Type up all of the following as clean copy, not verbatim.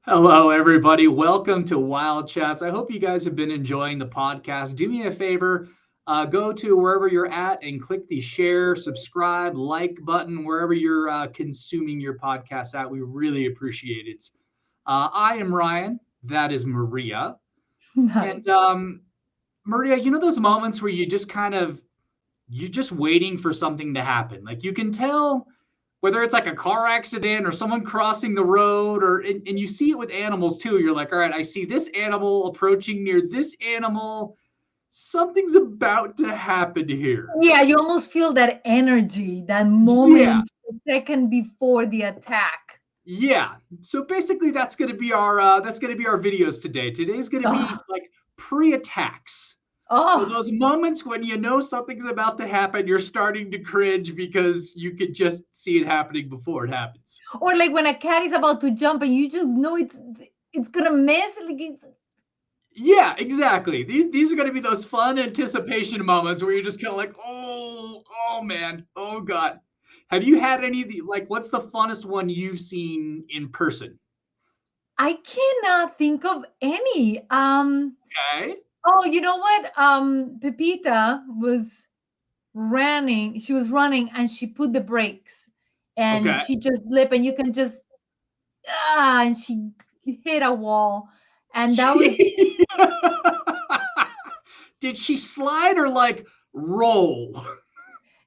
Hello, everybody. Welcome to Wild Chats. I hope you guys have been enjoying the podcast. Do me a favor, go to wherever you're at and click the share, subscribe, like button wherever you're consuming your podcast at. We really appreciate it. I am Ryan. That is Maria. Nice. And Maria, you know those moments where you're just waiting for something to happen. Like you can tell whether it's like a car accident or someone crossing the road and you see it with animals too. You're like, all right, I see this animal approaching near this animal. Something's about to happen here. Yeah, you almost feel that energy, that Yeah. moment, the second before the attack. Yeah. So basically that's gonna be our videos today. Today's gonna Oh, be like pre-attacks. So oh. those moments when you know something's about to happen, you're starting to cringe because you could just see it happening before it happens. Or like when a cat is about to jump and you just know it's gonna miss. Like Yeah, exactly. These are going to be those fun anticipation moments where you're just kind of like, oh man, oh god. Have you had any of the like? What's the funnest one you've seen in person? I cannot think of any. Okay, Oh, you know what? Pepita was running. She was running and she put the brakes, and okay. she just slipped, and you can just and she hit a wall, and that was Did she slide or like roll?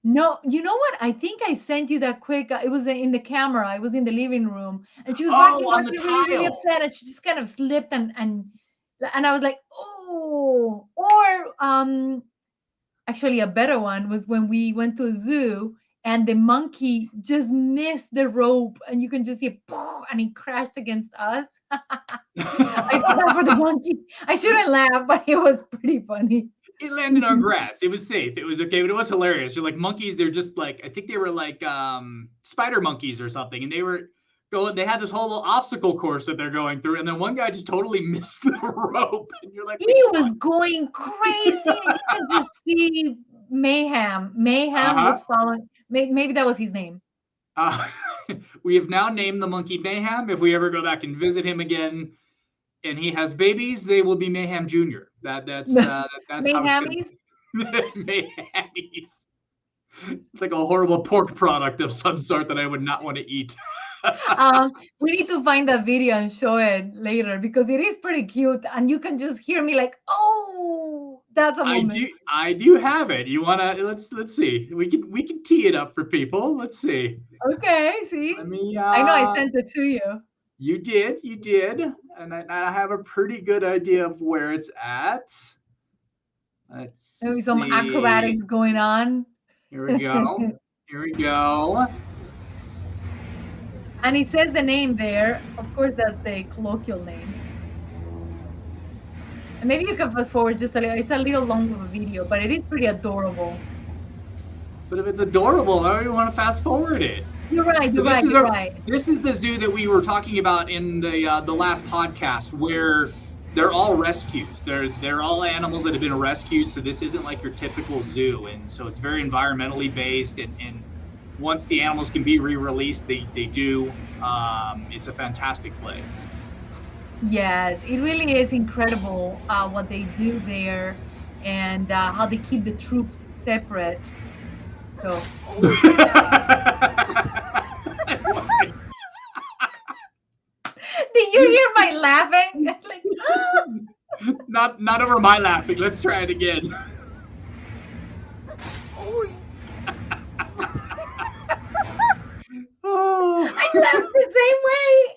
no. You know what? I think I sent you that quick. It was in the camera. It was in the living room, and she was Oh, barking, on the barking, really, really tile. upset, and she just kind of slipped, and I was like, oh. Or actually, a better one was when we went to a zoo. And the monkey just missed the rope, and you can just see it, and it crashed against us. I felt bad for the monkey. I shouldn't laugh, but it was pretty funny. It landed on grass. It was safe. It was okay, but it was hilarious. You're like monkeys. They're just like I think they were like spider monkeys or something, and they were going. They had this whole little obstacle course that they're going through, and then one guy just totally missed the rope, and you're like, wait, He what? was going crazy, and you can just see mayhem. Uh Mayhem huh. was following. Maybe that was his name. Uh, we have now named the monkey Mayhem. If we ever go back and visit him again, and he has babies, they will be Mayhem Junior. That's how it's gonna Mayhemies. be. Mayhemies. It's like a horrible pork product of some sort that I would not want to eat. We need to find that video and show it later because it is pretty cute, and you can just hear me like, "Oh, that's a moment." I do have it. You wanna let's see. We can tee it up for people. Let's see. Okay, see, Let me I know I sent it to you. you did, and I have a pretty good idea of where it's at. Let's Maybe some see. acrobatics going on. Here we go. Here we go. And it says the name there. Of course, that's the colloquial name. And maybe you can fast forward just a little. It's a little long of a video, but it is pretty adorable. But if it's adorable, I don't even want to fast forward it. You're right. So You're right. You're right. this is the zoo that we were talking about in the last podcast where they're all rescues. They're all animals that have been rescued. So this isn't like your typical zoo, and so it's very environmentally based. And once the animals can be re-released, they do. It's a fantastic place. Yes, it really is incredible what they do there, and how they keep the troops separate. So, did you hear my laughing? Like, Not over my laughing. Let's try it again. Oh. I laughed the same way.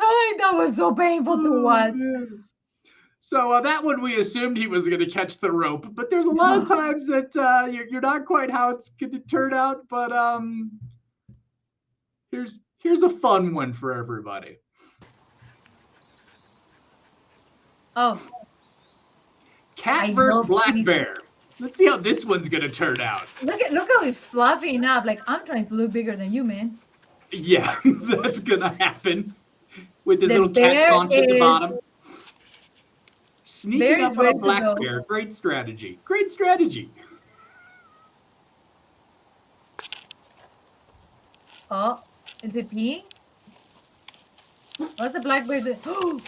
Ay, that was so painful to Oh, watch. man. So that one we assumed he was going to catch the rope, but there's a lot of times that you're not quite how it's going to turn out. But here's a fun one for everybody. Oh, Cat I versus love black kitty. bear. Let's see how this one's going to turn out. Look how he's fluffing up. Like, I'm trying to look bigger than you, man. Yeah, that's going to happen with his The little cat bear gauntlet at the bottom. Sneaking is up on a ready to black go. bear. Great strategy. Great strategy. Oh, is it peeing? What's the black bear doing?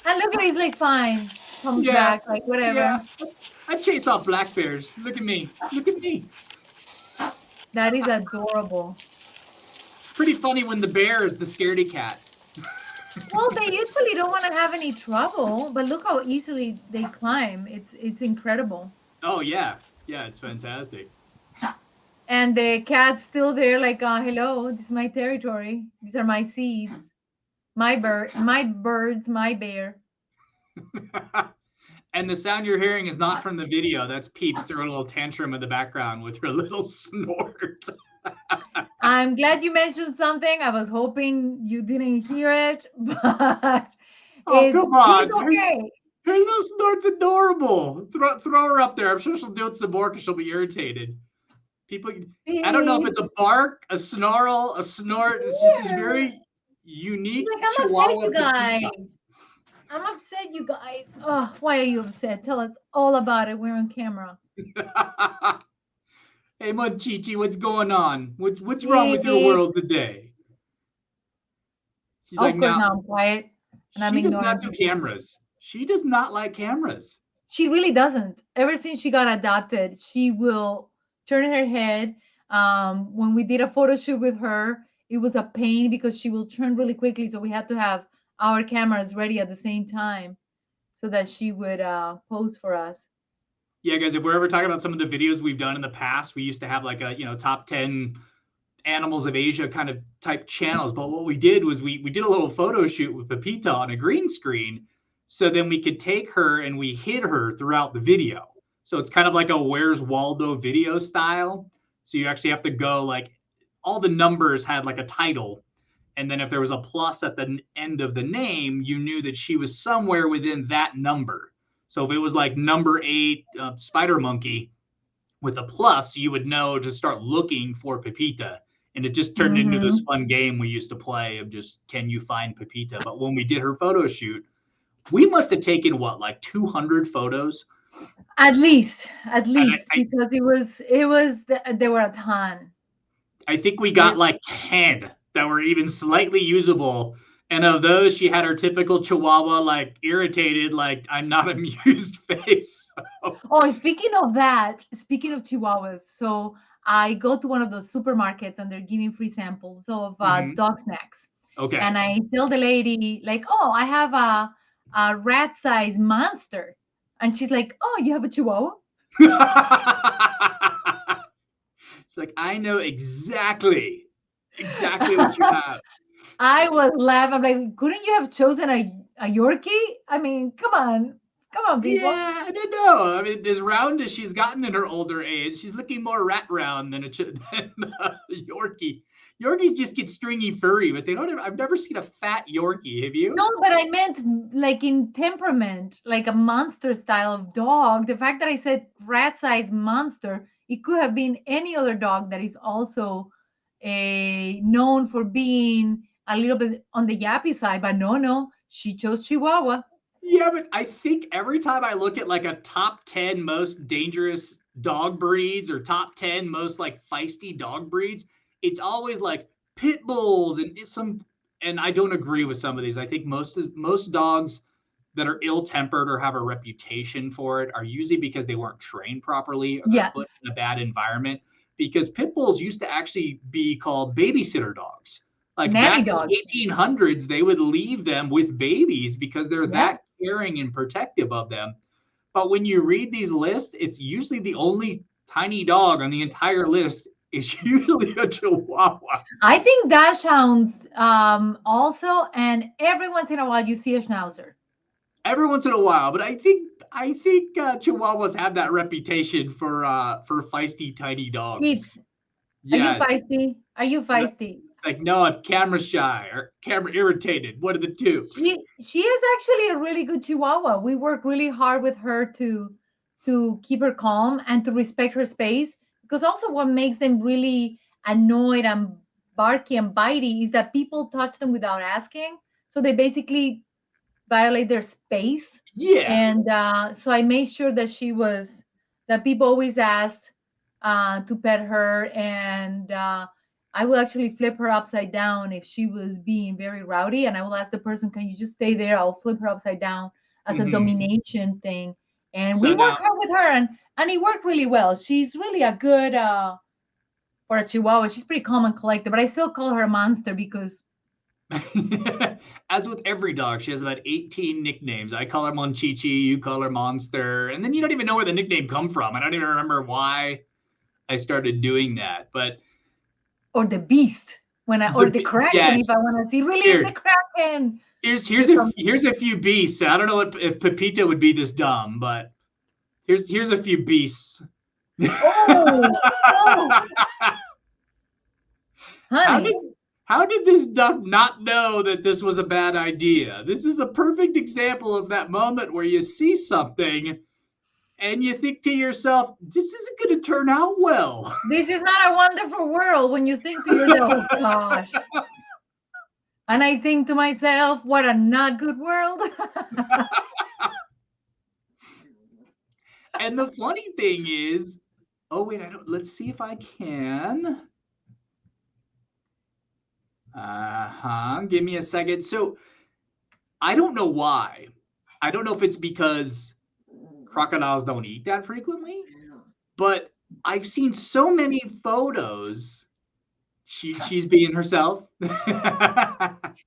And look at it, he's like, fine. Comes Yeah, back, like, yeah. whatever. I chase off black bears. Look at me. Look at me. That is adorable. It's pretty funny when the bear is the scaredy cat. Well, they usually don't want to have any trouble, but look how easily they climb. It's incredible. Oh yeah, yeah. It's fantastic. And the cat's still there, like, hello, this is my territory. These are my seeds. My birds, my bear. And the sound you're hearing is not from the video. That's Peeps throwing a little tantrum in the background with her little snort. I'm glad you mentioned something. I was hoping you didn't hear it, but Oh, is come she's on. okay. Her little snort's adorable. Throw her up there. I'm sure she'll do it some more because she'll be irritated. People, I don't know if it's Peeps. a bark, a snarl, a snort. It's just this Yeah. very unique Like, I'm upset, Chihuahua you guys. Pepita. I'm upset, you guys. Oh, why are you upset? Tell us all about it. We're on camera. Hey, Monchichi, what's going on? What's wrong with your Peeps. world today? She's like, Of course, now now I'm quiet and I'm she does not ignoring do her. cameras. She does not like cameras. She really doesn't. Ever since she got adopted, she will turn her head. When we did a photo shoot with her, it was a pain because she will turn really quickly. So we had to have our cameras ready at the same time so that she would pose for us. Yeah, guys, if we're ever talking about some of the videos we've done in the past, we used to have like a top 10 animals of Asia kind of type channels. But what we did was we did a little photo shoot with Pepita on a green screen. So then we could take her and we hid her throughout the video. So it's kind of like a Where's Waldo video style. So you actually have to go like all the numbers had like a title. And then if there was a plus at the end of the name, you knew that she was somewhere within that number. So if it was like number 8, Spider Monkey with a plus, you would know to start looking for Pepita. And it just turned into this Hmm. fun game we used to play of just, can you find Pepita? But when we did her photo shoot, we must have taken what, like 200 photos? At And least because there were a ton. I think we got There, like 10 that were even slightly usable. And of those, she had her typical Chihuahua, like irritated, like I'm not amused face. Oh, speaking of chihuahuas, so I go to one of those supermarkets and they're giving free samples of Mhm. dog snacks. Okay. And I tell the lady, like, oh, I have a rat-sized monster. And she's like, oh, you have a chihuahua? It's like, I know exactly what you have. I was laughing. I'm like, couldn't you have chosen a Yorkie? I mean, come on, people. Yeah, I don't know. I mean, as round as she's gotten in her older age, she's looking more rat round than a Yorkie. Yorkies just get stringy furry, but they don't. I've never seen a fat Yorkie. Have No, you? but I meant like in temperament, like a monster style of dog. The fact that I said rat-sized monster, it could have been any other dog that is also known for being a little bit on the yappy side. But no, she chose Chihuahua. Yeah, but I think every time I look at like a top 10 most dangerous dog breeds or top 10 most like feisty dog breeds, it's always like pit bulls and some, and I don't agree with some of these. I think most dogs that are ill-tempered or have a reputation for it are usually because they weren't trained properly or they're put Yes, in a bad environment, because pit bulls used to actually be called babysitter dogs. Like nanny back in dog. the 1800s, they would leave them with babies because they're Yeah. that caring and protective of them. But when you read these lists, it's usually the only tiny dog on the entire list is usually a Chihuahua. I think dachshunds also, and every once in a while you see a schnauzer. Every once in a while, but I think Chihuahuas have that reputation for feisty tiny Peeps, dogs. are you Yes, feisty? Are you feisty? it's like no, I'm camera shy or camera irritated. One of the two. She is actually a really good chihuahua. We work really hard with her to keep her calm and to respect her space, because also what makes them really annoyed and barky and bitey is that people touch them without asking. So they basically violate their space. Yeah, And so I made sure that that people always asked, to pet her, and I will actually flip her upside down if she was being very rowdy, and I will ask the person, "Can you just stay there? I'll flip her upside down as a Mhm. domination thing." And we So work now, hard with her, and it worked really well. She's really a good for a Chihuahua. She's pretty calm and collected, but I still call her a monster because as with every dog, she has about 18 nicknames. I call her Monchichi, you call her Monster, and then you don't even know where the nickname come from. I don't even remember why I started doing that. But or the Beast or the Kraken if yes, I want to see release here the Kraken. here's a few beasts. I don't know if Pepita would be this dumb, but here's a few beasts. Oh, oh, How honey. did how did this duck not know that this was a bad idea? This is a perfect example of that moment where you see something and you think to yourself, this isn't going to turn out well. This is not a wonderful world when you think to yourself, oh gosh. And I think to myself, what a not good world. And the funny thing is, oh wait, let's see if I can. Give me a second. So I don't know why. I don't know if it's because crocodiles don't eat that frequently, but I've seen so many photos. She's being herself.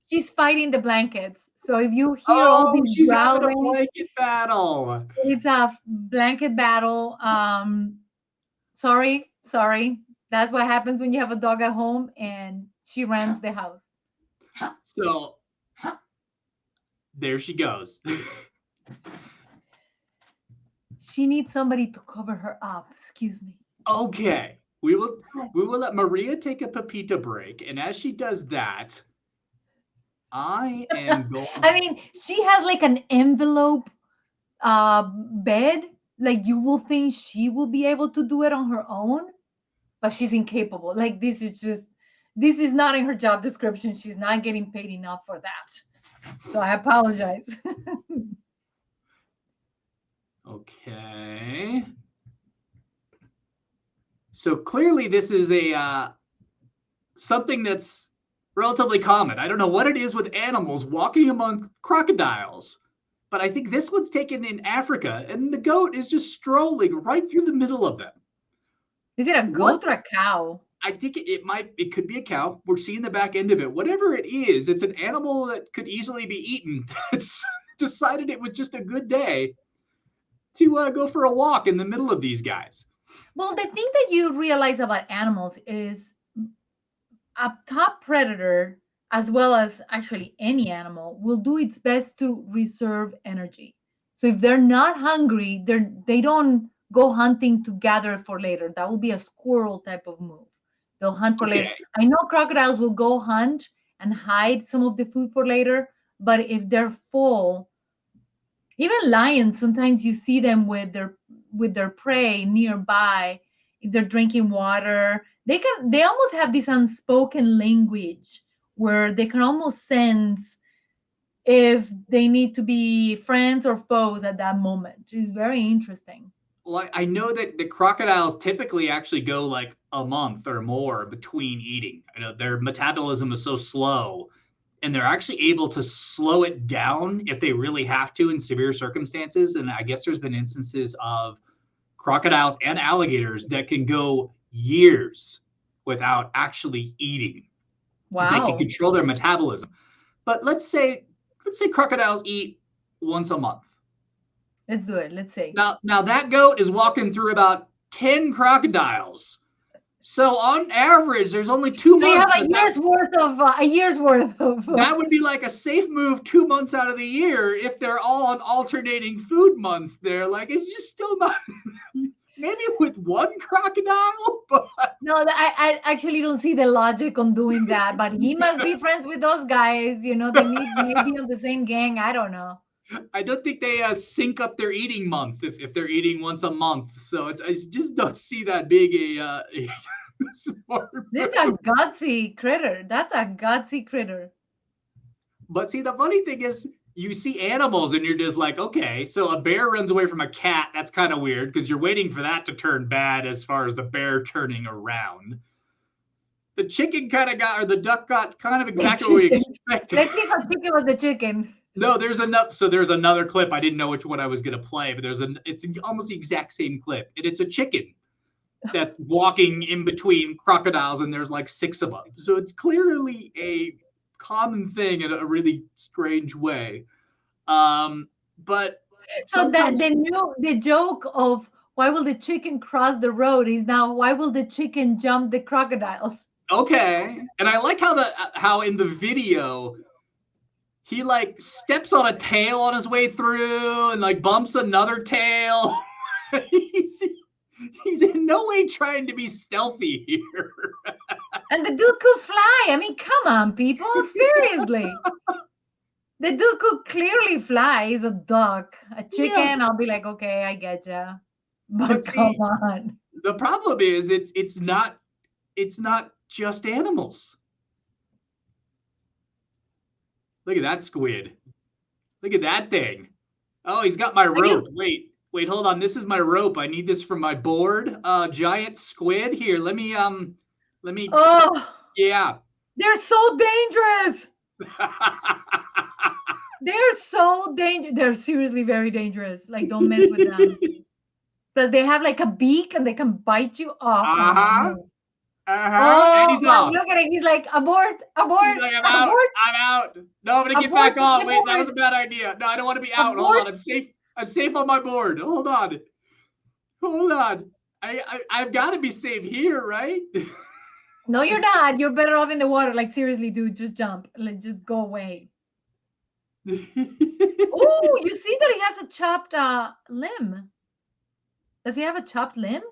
She's fighting the blankets. So if you hear all Oh, these she's having a growling, blanket battle. it's a blanket battle. Sorry. That's what happens when you have a dog at home and she runs the house. So there she goes. She needs somebody to cover her up. Excuse me. Okay. We will let Maria take a Pepita break, and as she does that, I am going. I mean, she has like an envelope bed. Like you will think she will be able to do it on her own, but she's incapable. Like this is not in her job description. She's not getting paid enough for that. So I apologize. Okay. So clearly, this is a something that's relatively common. I don't know what it is with animals walking among crocodiles, but I think this one's taken in Africa, and the goat is just strolling right through the middle of them. Is it a What? goat or a cow? I think it could be a cow. We're seeing the back end of it. Whatever it is, it's an animal that could easily be eaten. It's decided it was just a good day to go for a walk in the middle of these guys. Well, the thing that you realize about animals is a top predator, as well as actually any animal, will do its best to reserve energy. So if they're not hungry, they don't go hunting to gather for later. That will be a squirrel type of move. They'll hunt for later. Okay. I know crocodiles will go hunt and hide some of the food for later, but if they're full, even lions, sometimes you see them with their prey nearby. If they're drinking water, they almost have this unspoken language where they can almost sense if they need to be friends or foes at that moment. It's very interesting. Well, I know that the crocodiles typically actually go like a month or more between eating. I know their metabolism is so slow, and they're actually able to slow it down if they really have to in severe circumstances. And I guess there's been instances of crocodiles and alligators that can go years without actually eating because they can Wow. control their metabolism. But let's say crocodiles eat once a month. Let's do it. Let's see. Now that goat is walking through about 10 crocodiles. So on average, there's only 2 So you have months a year's worth of that would be like a safe move 2 months out of the year if they're all on alternating food months there. Like it's just still not maybe with one crocodile, but No, I actually don't see the logic on doing that, but he must be friends with those guys. They may be on the same gang. I don't know. I don't think they sync up their eating month if they're eating once a month. So I just don't see that big a smart This is a move. gutsy critter. That's a gutsy critter. But see, the funny thing is, you see animals and you're just like, okay, so a bear runs away from a cat. That's kind of weird because you're waiting for that to turn bad as far as the bear turning around. The chicken kind of got, or the duck got kind of exactly what we expected. Let's see how chicken was the chicken. No, there's enough. So there's another clip. I didn't know which one I was going to play, but it's almost the exact same clip. And it's a chicken that's walking in between crocodiles, and there's like 6 of them. So it's clearly a common thing in a really strange way. But so that the joke of why will the chicken cross the road is now why will the chicken jump the crocodiles? Okay. And I like how in the video he like steps on a tail on his way through and like bumps another tail. He's in no way trying to be stealthy here. And the dude could fly. I mean, come on, people. Seriously. The dude could clearly fly. He's a duck. A chicken, I'll be like, okay, I get ya. But come on. The problem is it's not just animals. Look at that squid. Look at that thing. Oh, he's got my rope. Wait, hold on. This is my rope. I need this for my board. Giant squid. Here, let me Oh yeah. They're so dangerous. They're so dangerous. They're seriously very dangerous. Like, don't mess with them. Plus, they have like a beak and they can bite you off. Oh, and he's off. Look at it. He's like, abort. He's like, I'm out. No, I'm gonna get back on. Wait, that was a bad idea. No, I don't want to be out. Hold on. I'm safe on my board. Hold on. I've got to be safe here, right? No, you're not. You're better off in the water. Like, seriously, dude, just jump. Like, just go away. Oh, you see that he has a chopped limb. Does he have a chopped limb?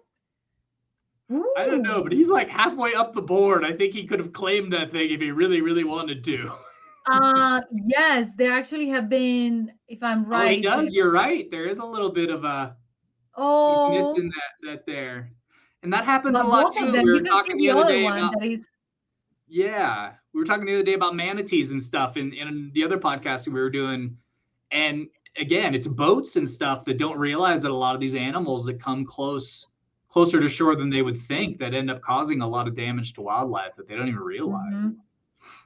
Ooh. I don't know, but he's like halfway up the board. I think he could have claimed that thing if he really, really wanted to. Yes, there actually have been, if I'm right. Oh, he does. You're right. There is a little bit of a missing that there. And that happens a lot too. We were talking the other day about, yeah, we were talking the other day about manatees and stuff in the other podcast we were doing. And again, it's boats and stuff that don't realize that a lot of these animals that come closer to shore than they would think that end up causing a lot of damage to wildlife that they don't even realize.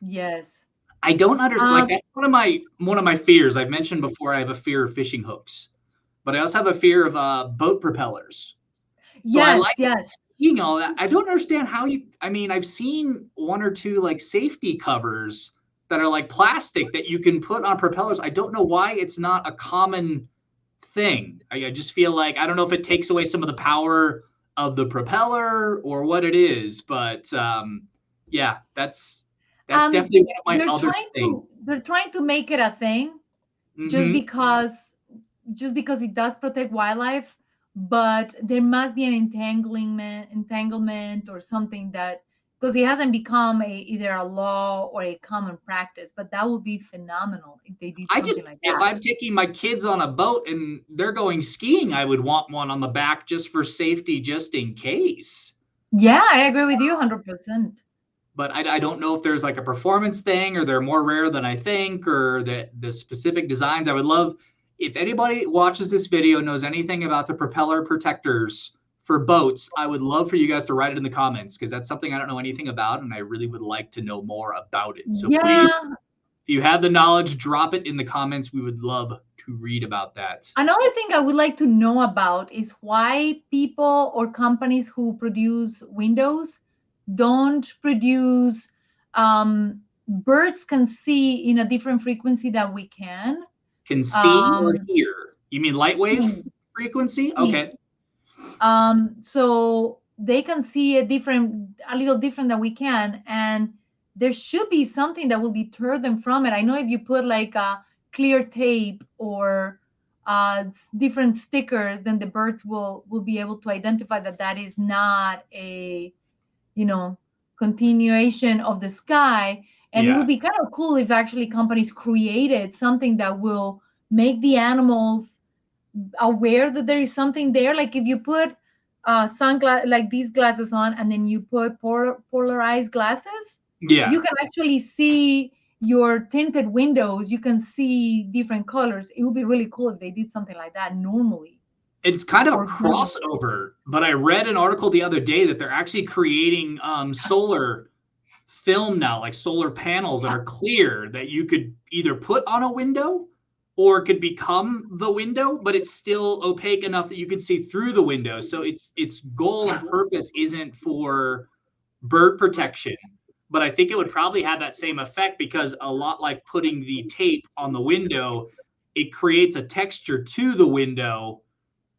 Yes. I don't understand. Like, that's one of my fears. I've mentioned before, I have a fear of fishing hooks, but I also have a fear of boat propellers. So yes. Seeing all that, I don't understand how I've seen 1 or 2 like safety covers that are like plastic that you can put on propellers. I don't know why it's not a common thing. I just feel like, I don't know if it takes away some of the power of the propeller or what it is, but yeah, that's definitely one of my other things. They're trying to make it a thing just because it does protect wildlife. But there must be an entanglement or something, that because it hasn't become either a law or a common practice. But that would be phenomenal if they did something like that. If I'm taking my kids on a boat and they're going skiing, I would want one on the back just for safety, just in case. Yeah, I agree with you 100%. But I don't know if there's like a performance thing, or they're more rare than I think, or the specific designs. I would love, if anybody watches this video knows anything about the propeller protectors for boats, I would love for you guys to write it in the comments, because that's something I don't know anything about, and I really would like to know more about it. So please, if you have the knowledge, drop it in the comments. We would love to read about that. Another thing I would like to know about is why people or companies who produce windows don't produce birds can see in a different frequency that we can. Can see or hear? You mean light wave frequency? Okay. So they can see a little different than we can, and there should be something that will deter them from it. I know if you put like a clear tape or different stickers, then the birds will be able to identify that is not a continuation of the sky. And it would be kind of cool if actually companies created something that will make the animals aware that there is something there. Like if you put sunglasses, like these glasses on, and then you put polarized glasses, you can actually see your tinted windows, you can see different colors. It would be really cool if they did something like that normally. It's kind of a Or buildings. crossover, but I read an article the other day that they're actually creating solar film now, like solar panels that are clear that you could either put on a window or it could become the window, but it's still opaque enough that you can see through the window. So its goal and purpose isn't for bird protection, but I think it would probably have that same effect because a lot like putting the tape on the window, it creates a texture to the window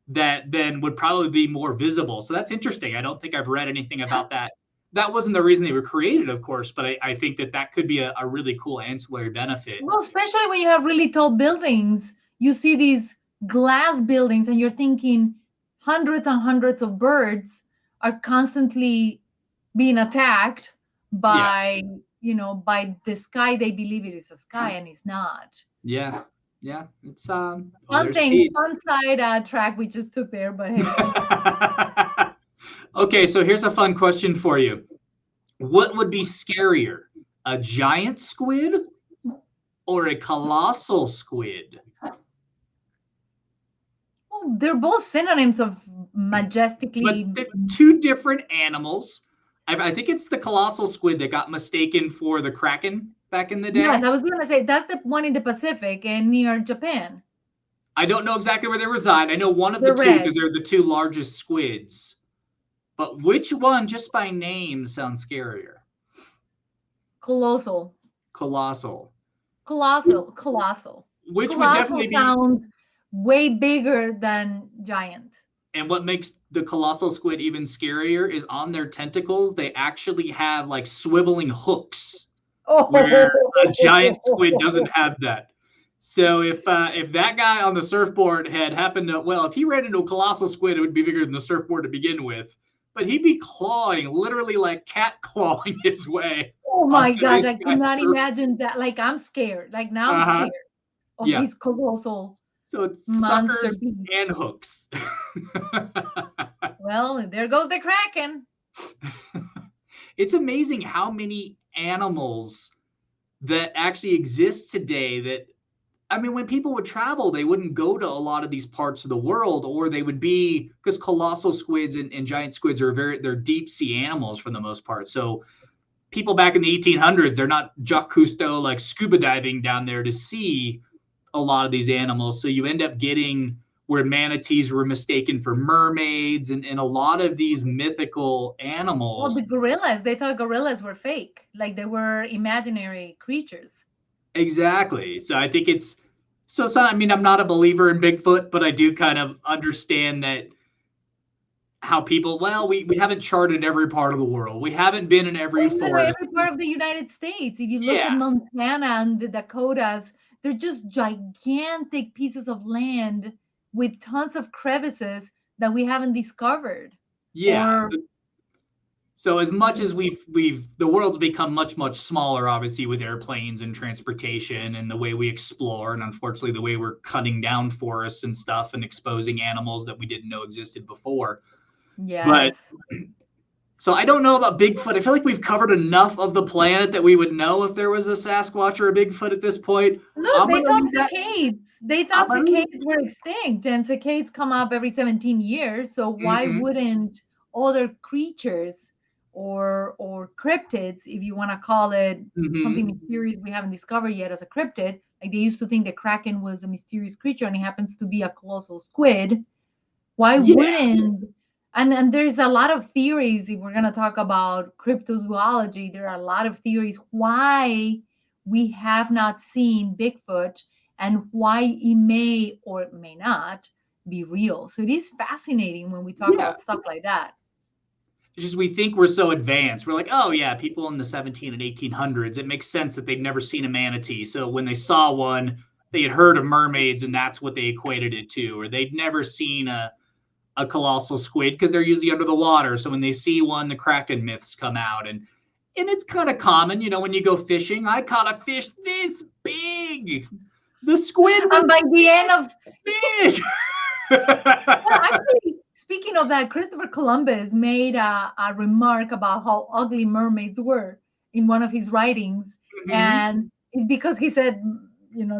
that then would probably be more visible. So that's interesting. I don't think I've read anything about that. That wasn't the reason they were created, of course, but I think that could be a really cool ancillary benefit. Well, especially when you have really tall buildings, you see these glass buildings, and you're thinking hundreds and hundreds of birds are constantly being attacked by, by the sky. They believe it is a sky, and it's not. Yeah. Yeah. It's Fun there's things, bees. fun side track we just took there, but hey. Okay, so here's a fun question for you. What would be scarier, a giant squid or a colossal squid? Well, they're both synonyms of majestically. But they're two different animals. I think it's the colossal squid that got mistaken for the kraken back in the day. Yes, I was going to say that's the one in the Pacific and near Japan. I don't know exactly where they reside. I know one of the two because they're the two largest squids. But which one, just by name, sounds scarier? Colossal. Colossal. Colossal. Which colossal would definitely sounds way bigger than giant. And what makes the colossal squid even scarier is on their tentacles, they actually have like swiveling hooks, where a giant squid doesn't have that. So if that guy on the surfboard had happened to, well, if he ran into a colossal squid, it would be bigger than the surfboard to begin with. But he'd be clawing, literally like cat clawing his way. Oh my gosh, I could not imagine that. Like, I'm scared. Like, now I'm scared of these colossal so it's monster suckers beasts. and hooks. Well, there goes the kraken. It's amazing how many animals that actually exist today that, I mean, when people would travel, they wouldn't go to a lot of these parts of the world, or they would be, because colossal squids and giant squids they're deep sea animals for the most part. So people back in the 1800s, they're not Jacques Cousteau like scuba diving down there to see a lot of these animals. So you end up getting where manatees were mistaken for mermaids and a lot of these mythical animals. Well, the gorillas, they thought gorillas were fake, like they were imaginary creatures. Exactly. So I think it's I mean, I'm not a believer in Bigfoot, but I do kind of understand that how people, well, we haven't charted every part of the world. We haven't been in every forest. Every part of the United States. If you look at Montana and the Dakotas, they're just gigantic pieces of land with tons of crevices that we haven't discovered. Yeah. So as much as the world's become much, much smaller, obviously, with airplanes and transportation and the way we explore, and unfortunately the way we're cutting down forests and stuff and exposing animals that we didn't know existed before. Yeah. But so I don't know about Bigfoot. I feel like we've covered enough of the planet that we would know if there was a Sasquatch or a Bigfoot at this point. Look, they thought cicadas. They thought cicadas were extinct, and cicadas come up every 17 years. So why wouldn't other creatures or cryptids, if you want to call it something mysterious we haven't discovered yet as a cryptid, like they used to think the kraken was a mysterious creature and it happens to be a colossal squid. Why wouldn't? And there's a lot of theories. If we're going to talk about cryptozoology, there are a lot of theories why we have not seen Bigfoot and why it may or may not be real. So it is fascinating when we talk about stuff like that. It's just we think we're so advanced. We're like, oh yeah, people in the 17 and 1800s, it makes sense that they've never seen a manatee. So when they saw one, they had heard of mermaids and that's what they equated it to. Or they'd never seen a colossal squid because they're usually under the water. So when they see one, the kraken myths come out. And it's kind of common, when you go fishing, I caught a fish this big. The squid was by the end of big. Actually, speaking of that, Christopher Columbus made a remark about how ugly mermaids were in one of his writings. And is because he said,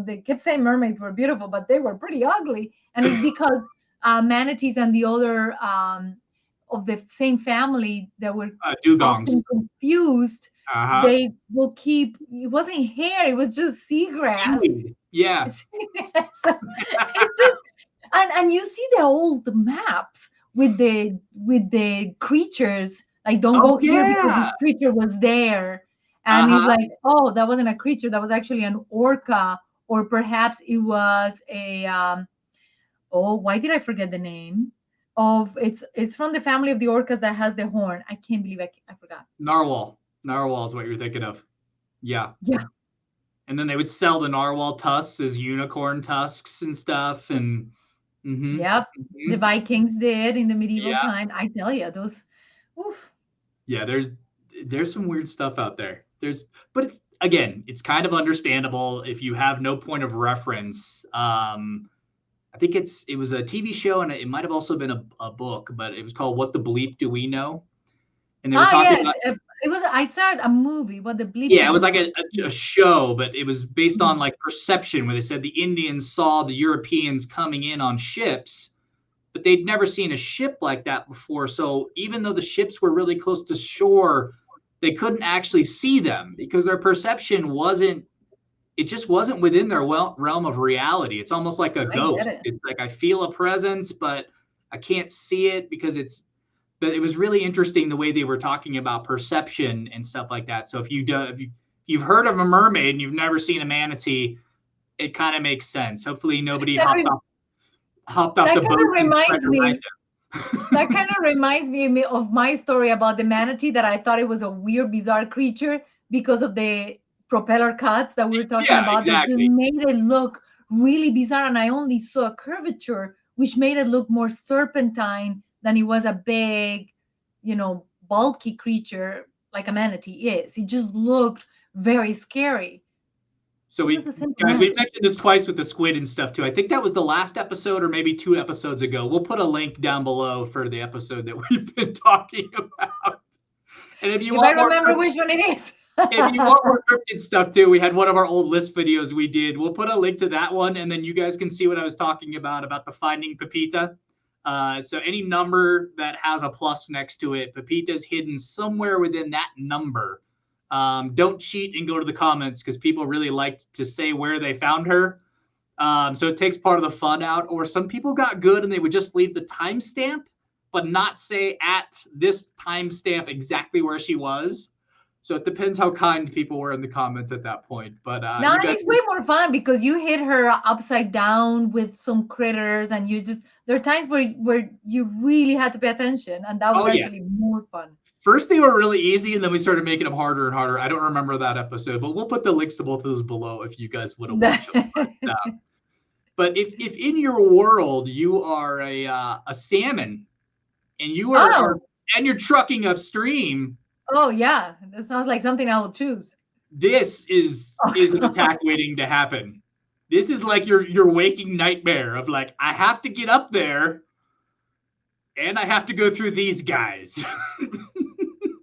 they kept saying mermaids were beautiful, but they were pretty ugly. And it's because manatees and the other of the same family that were dugongs. often confused, Uh-huh. they will keep, it wasn't hair, it was just seagrass. Seaweed. Yeah. So it's just, and you see the old maps with the creatures, like don't go here because this creature was there. And he's like, oh, that wasn't a creature, that was actually an orca, or perhaps it was a why did I forget the name of it's from the family of the orcas that has the horn. I can't believe I forgot. Narwhal is what you're thinking of. Yeah. And then they would sell the narwhal tusks as unicorn tusks and stuff. And the Vikings did in the medieval time. I tell you, those oof. Yeah, there's some weird stuff out there. But it's kind of understandable if you have no point of reference. I think it was a TV show, and it might have also been a book, but it was called What the Bleep Do We Know? And they were talking about it was, I saw a movie, What the Bleep. Yeah, it was like a show, but it was based on like perception, where they said the Indians saw the Europeans coming in on ships, but they'd never seen a ship like that before. So even though the ships were really close to shore, they couldn't actually see them because their perception wasn't within their realm of reality. It's almost like a ghost. It's like I feel a presence, but I can't see it but it was really interesting the way they were talking about perception and stuff like that. So if you've heard of a mermaid and you've never seen a manatee, it kind of makes sense. Hopefully nobody hopped off the boat. That kind of reminds me of my story about the manatee, that I thought it was a weird, bizarre creature because of the propeller cuts that we were talking about. Exactly. That just made it look really bizarre, and I only saw a curvature, which made it look more serpentine than it was a big, bulky creature like a manatee is. It just looked very scary. So we've mentioned this twice with the squid and stuff too. I think that was the last episode or maybe 2 episodes ago. We'll put a link down below for the episode that we've been talking about. And if I remember which one it is. If you want more cryptid stuff too, we had one of our old list videos we did. We'll put a link to that one, and then you guys can see what I was talking about the finding Pepita. So any number that has a plus next to it, Pepita's hidden somewhere within that number. Don't cheat and go to the comments, because people really like to say where they found her. So it takes part of the fun out. Or some people got good and they would just leave the timestamp, but not say at this timestamp exactly where she was. So it depends how kind people were in the comments at that point. But now it's way more fun because you hit her upside down with some critters, and there are times where you really had to pay attention, and that was actually more fun. First they were really easy, and then we started making them harder and harder. I don't remember that episode, but we'll put the links to both of those below if you guys would have watched them. But if in your world you are a salmon and you are and you're trucking upstream. Oh yeah, that sounds like something I will choose. This is an attack waiting to happen. This is like your waking nightmare of like, I have to get up there and I have to go through these guys.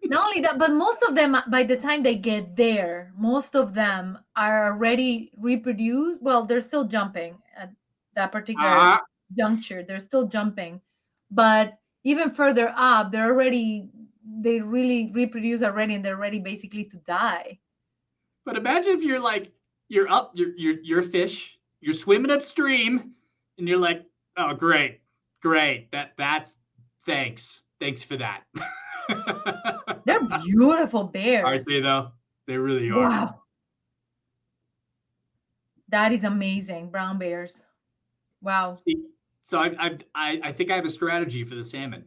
Not only that, but most of them, by the time they get there, most of them are already reproduced. Well, they're still jumping at that particular juncture. They're still jumping. But even further up, they really reproduce already, and they're ready basically to die. But imagine if you're a fish, you're swimming upstream, and you're like, oh great, that's thanks for that. They're beautiful bears, aren't they? Though they really are. Wow, that is amazing. Brown bears. Wow. See, so I think I have a strategy for the salmon.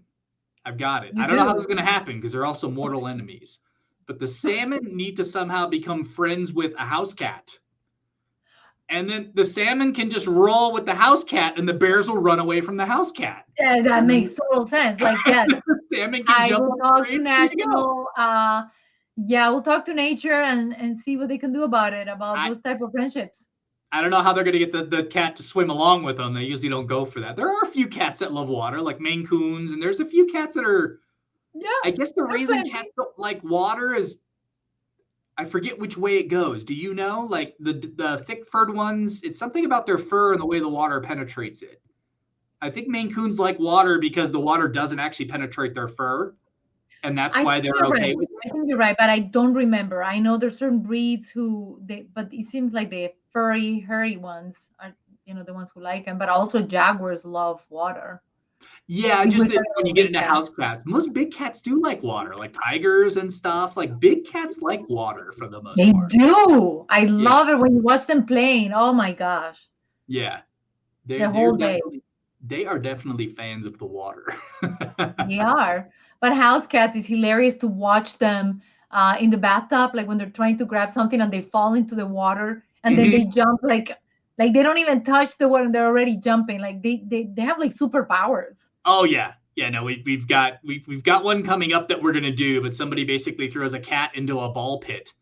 I've got it. I don't know how this is going to happen because they're also mortal enemies. But the salmon need to somehow become friends with a house cat. And then the salmon can just roll with the house cat, and the bears will run away from the house cat. Yeah, that makes total sense. Like, yes, salmon can jump will talk to national. We'll talk to nature and see what they can do about those type of friendships. I don't know how they're going to get the cat to swim along with them. They usually don't go for that. There are a few cats that love water, like Maine Coons, and there's a few cats that are. Yeah. I guess the reason cats don't like water is, I forget which way it goes. Do you know? Like the thick furred ones, it's something about their fur and the way the water penetrates it. I think Maine Coons like water because the water doesn't actually penetrate their fur, and that's I why think they're you're okay right. with I it. think you're right, but I don't remember. I know there's certain breeds but it seems like the furry, hairy ones are, the ones who like them. But also jaguars love water. Yeah, If we're just that talking when you about get big into cats, house cats, most big cats do like water, like tigers and stuff. Like big cats like water for the most they part. do. I Yeah, love it when you watch them playing. Oh my gosh, yeah. They're the they're whole day. definitely they are definitely fans of the water. They are. But house cats is hilarious to watch them in the bathtub, like when they're trying to grab something and they fall into the water and then Mhm. they jump like they don't even touch the water and they're already jumping. Like they have like superpowers. Oh yeah. Yeah, no, we've got one coming up that we're gonna do, but somebody basically throws a cat into a ball pit.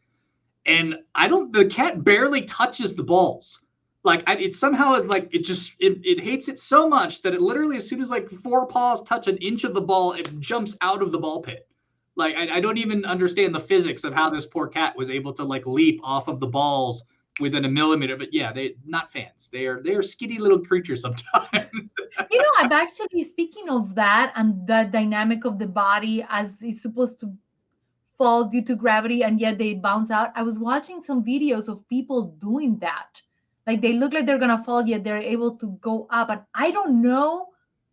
And the cat barely touches the balls. Like it somehow is like it hates it so much that it literally, as soon as like four paws touch an inch of the ball, it jumps out of the ball pit. Like I don't even understand the physics of how this poor cat was able to like leap off of the balls within a millimeter. But yeah, they not fans. They are skitty little creatures sometimes. I've actually, speaking of that and the dynamic of the body as it's supposed to fall due to gravity and yet they bounce out. I was watching some videos of people doing that. Like they look like they're gonna fall, yet they're able to go up. And I don't know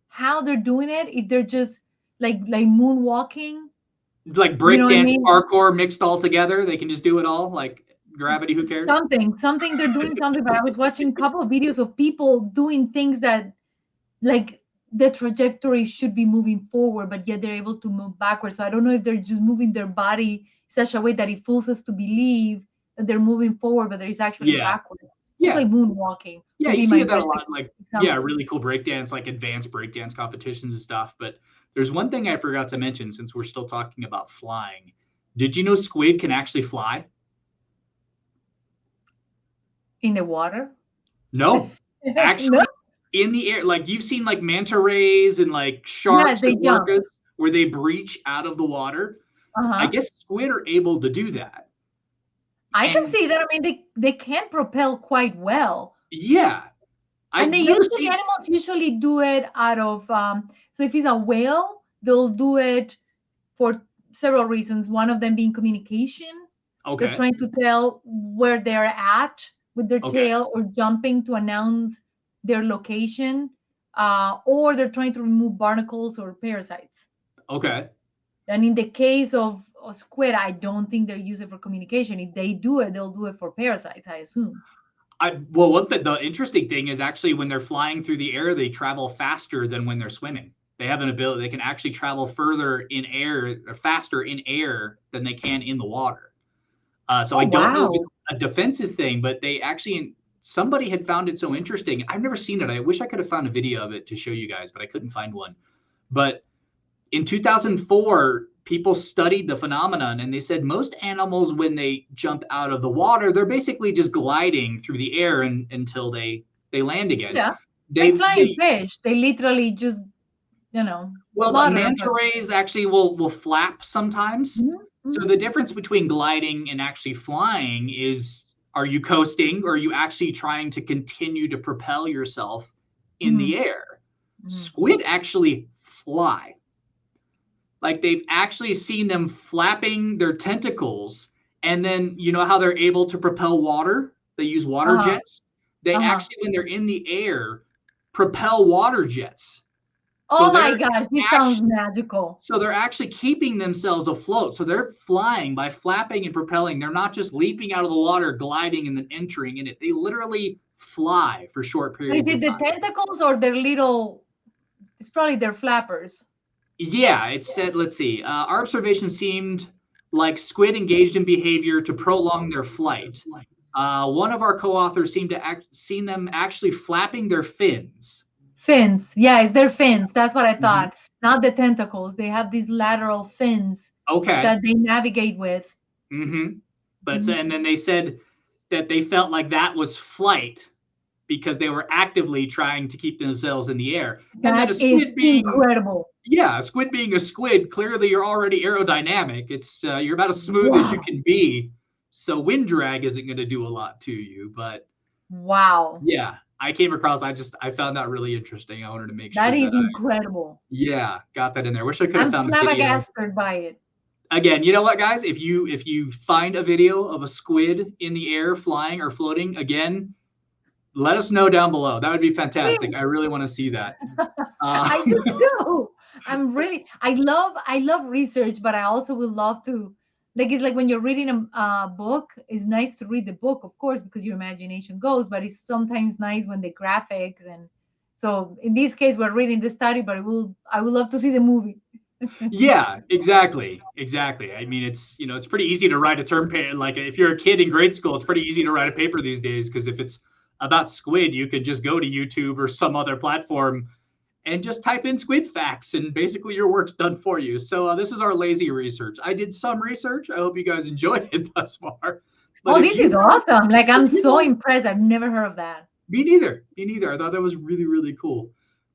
how they're doing it, if they're just like moonwalking. Like You know what I breakdance, mean? parkour mixed all together. They can just do it all. Like gravity, who cares? Something they're doing something. But I was watching a couple of videos of people doing things that like the trajectory should be moving forward, but yet they're able to move backwards. So I don't know if they're just moving their body in such a way that it fools us to believe that they're moving forward, but there is actually Yeah. backwards. Just Yeah. like moonwalking Yeah, would you be see my that a best lot in like, yeah, example. really cool breakdance, like advanced breakdance competitions and stuff. But there's one thing I forgot to mention since we're still talking about flying. Did you know squid can actually fly? In the water? No, No. actually in the air. Like you've seen like manta rays and like Yes, sharks they and jump. orcas where they breach out of the water. I Uh-huh. guess squid are able to do that. I can And see that. I mean, they can propel quite well. yeah, And I've never seen. animals usually do it out of so if it's a whale, they'll do it for several reasons. One of them being communication. They're Okay, trying to tell where they're at with their okay, tail or jumping to announce their location, or they're trying to remove barnacles or parasites. okay. And in the case of squid, I don't think they're using it for communication. If they do it, they'll do it for parasites, I assume. Well, the interesting thing is actually when they're flying through the air, they travel faster than when they're swimming. They have an ability; they can actually travel further in air, or faster in air than they can in the water. So Oh, I don't know if wow. it's a defensive thing, but they actually somebody had found it so interesting. I've never seen it. I wish I could have found a video of it to show you guys, but I couldn't find one. But in 2004, people studied the phenomenon and they said most animals, when they jump out of the water, they're basically just gliding through the air until they land again. Yeah. Like flying They fish. They literally just, you know, well, the flutter. manta rays actually will flap sometimes. Mhm, So mhm, the difference between gliding and actually flying is, are you coasting or are you actually trying to continue to propel yourself in mhm, the air? mhm. Squid actually fly. Like they've actually seen them flapping their tentacles, and then you know how they're able to propel water? They use water Uh-huh. jets. They Uh-huh. actually, when they're in the air, propel water jets. So Oh my they're gosh, this sounds actually magical. keeping themselves afloat. So they're flying by flapping and propelling. They're not just leaping out of the water, gliding, and then entering in it. They literally fly for short But is periods it of the time. tentacles or their little, it's probably their flappers. Yeah, it said, let's see. Our observation seemed like squid engaged in behavior to prolong their flight. One of our co-authors seemed to seen them actually flapping their fins. Fins. Yeah, it's their fins. That's what I Mhm. thought. Not the tentacles. They have these lateral fins Okay. that they navigate with. Hmm. But Mhm. and then they said that they felt like that was flight because they were actively trying to keep themselves in the air. And then That is incredible. a squid being a squid, clearly you're already aerodynamic. It's you're about as smooth as you Wow. can be. So wind drag isn't going to do a lot to you. But Wow. yeah, I came across, I found that really interesting. I wanted to make That sure is that incredible. yeah, got that in there. Wish I could have I'm found a video. flabbergasted by it. Again, you know what, guys? If you find a video of a squid in the air flying or floating, again, let us know down below. That would be fantastic. Please. I really want to see that. I do too. I love research, but I also would love to, like, it's like when you're reading a book, it's nice to read the book, of course, because your imagination goes, but it's sometimes nice when the graphics, and so in this case we're reading the study, but I would love to see the movie. Yeah, exactly. Exactly. I mean, it's pretty easy to write a term paper. Like if you're a kid in grade school, it's pretty easy to write a paper these days because if it's about squid, you could just go to YouTube or some other platform and just type in squid facts and basically your work's done for you. So this is our lazy research. I did some research. I hope you guys enjoyed it thus far. But Oh, if this is you awesome. Like, I'm if you so want, impressed. I've never heard of that. me neither. Me neither. I thought that was really, really cool.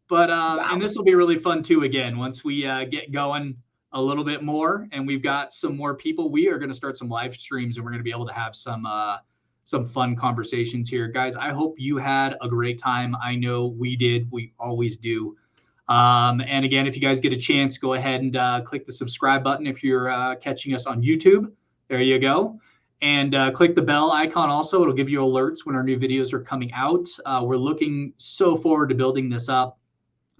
But and Wow. this will be really fun too. Again, once we get going a little bit more, and we've got some more people, we are going to start some live streams, and we're going to be able to have some fun conversations here, guys. I hope you had a great time. I know we did. We always do. And again, if you guys get a chance, go ahead and click the subscribe button if you're catching us on YouTube. There you go. And click the bell icon also. It'll give you alerts when our new videos are coming out. We're looking so forward to building this up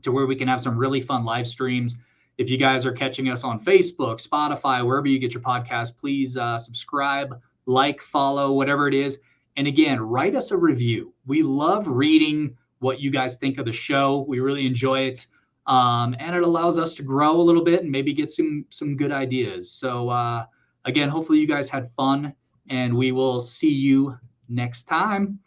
to where we can have some really fun live streams. If you guys are catching us on Facebook, Spotify, wherever you get your podcast, please subscribe, like, follow, whatever it is. And again, write us a review. We love reading what you guys think of the show. We really enjoy it. And it allows us to grow a little bit and maybe get some good ideas. So again, hopefully you guys had fun, and we will see you next time.